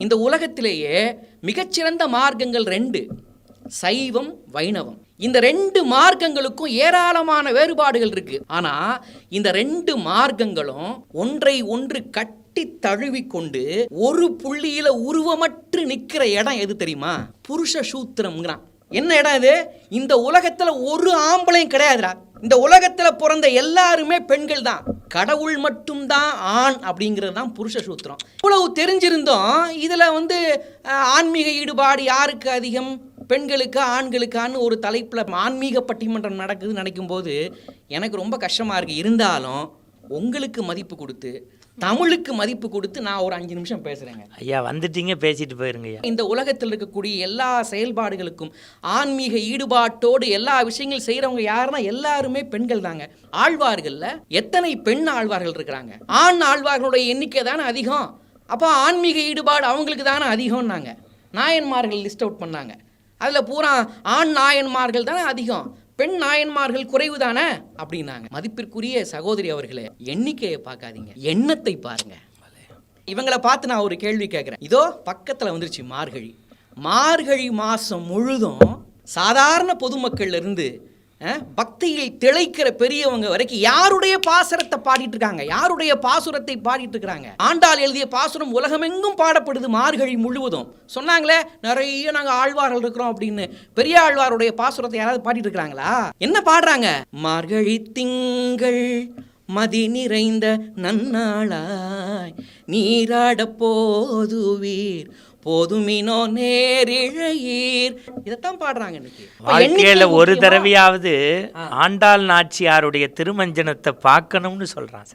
இந்த உலகத்திலேயே மிகச்சிறந்த மார்க்கங்கள் 2, சைவம், வைணவம். இந்த 2 மார்க்கங்களுக்கும் ஏராளமான வேறுபாடுகள் இருக்கு. ஆனா இந்த 2 மார்க்கங்களும் ஒன்றை ஒன்று கட்டி தழுவிக்கொண்டு ஒரு புள்ளியில உருவமற்று நிக்கிற இடம் எது தெரியுமா? புருஷ சூத்திரம்ங்கிறான். என்ன இடம் இது? இந்த உலகத்துல ஒரு ஆம்பளையும் கிடையாதுடா. இந்த உலகத்துல பிறந்த எல்லாருமே பெண்கள் தான். கடவுள் மட்டும்தான் ஆண் அப்படிங்கிறது தான் புருஷ சூத்திரம். இவ்வளவு தெரிஞ்சிருந்தோம் இதுல ஆன்மீக ஈடுபாடு யாருக்கு அதிகம், பெண்களுக்கா ஆண்களுக்கான்னு ஒரு தலைப்புல ஆன்மீக பட்டிமன்றம் நடக்குதுன்னு நினைக்கும் போது எனக்கு ரொம்ப கஷ்டமா இருக்கு. இருந்தாலும் உங்களுக்கு மதிப்பு கொடுத்து, தமிழுக்கு மதிப்பு கொடுத்து நான் ஒரு 5 நிமிஷம் பேசுறேங்க. ஐயா வந்துட்டீங்க, பேசிட்டு போயிருங்க. இந்த உலகத்தில் இருக்கக்கூடிய எல்லா செயல்பாடுகளுக்கும் ஆன்மீக ஈடுபாட்டோடு எல்லா விஷயங்களும் செய்யறவங்க யாருன்னா எல்லாருமே பெண்கள் தாங்க. ஆழ்வார்கள்ல எத்தனை பெண் ஆழ்வார்கள் இருக்கிறாங்க? ஆண் ஆழ்வார்களுடைய எண்ணிக்கை தானே அதிகம். அப்போ ஆன்மீக ஈடுபாடு அவங்களுக்கு தானே அதிகம்னாங்க. நாயன்மார்கள் லிஸ்ட் அவுட் பண்ணாங்க. அதில் பூரா ஆண் நாயன்மார்கள் தானே அதிகம், பெண் நாயன்மார்கள் குறைவு தானே அப்படின்னாங்க. மதிப்பிற்குரிய சகோதரி அவர்களே, எண்ணிக்கையை பார்க்காதீங்க, எண்ணத்தை பாருங்க. இவங்களை பார்த்து நான் ஒரு கேள்வி கேட்குறேன். இதோ பக்கத்தில் வந்துருச்சு மார்கழி. மார்கழி மாதம் முழுதும் சாதாரண பொதுமக்கள்ல இருந்து பக்தியில் திளைக்கிற பெரியவங்க வரைக்கும் யாருடைய பாசுரத்தை பாடிட்டு இருக்காங்க? யாருடைய பாசுரத்தை பாடிட்டு இருக்கிறாங்க? ஆண்டாள் எழுதிய பாசுரம் உலகமெங்கும் பாடப்படுது மார்கழி முழுவதும். சொன்னாங்களே நிறைய நாங்கள் ஆழ்வார்கள் இருக்கிறோம் அப்படின்னு. பெரிய ஆழ்வாருடைய பாசுரத்தை யாராவது பாடிட்டு இருக்கிறாங்களா? என்ன பாடுறாங்க? மார்கழி திங்கள் மதி நிறைந்த நன்னாளாய் நீராட போதுவீர் போதுமினோ நேரிழையீர். இதைத்தான் பாடுறாங்க. இன்னைக்கு வாழ்க்கையில ஒரு தடவையாவது ஆண்டாள் நாச்சியாருடைய திருமஞ்சனத்தை பார்க்கணும்னு சொல்றான்.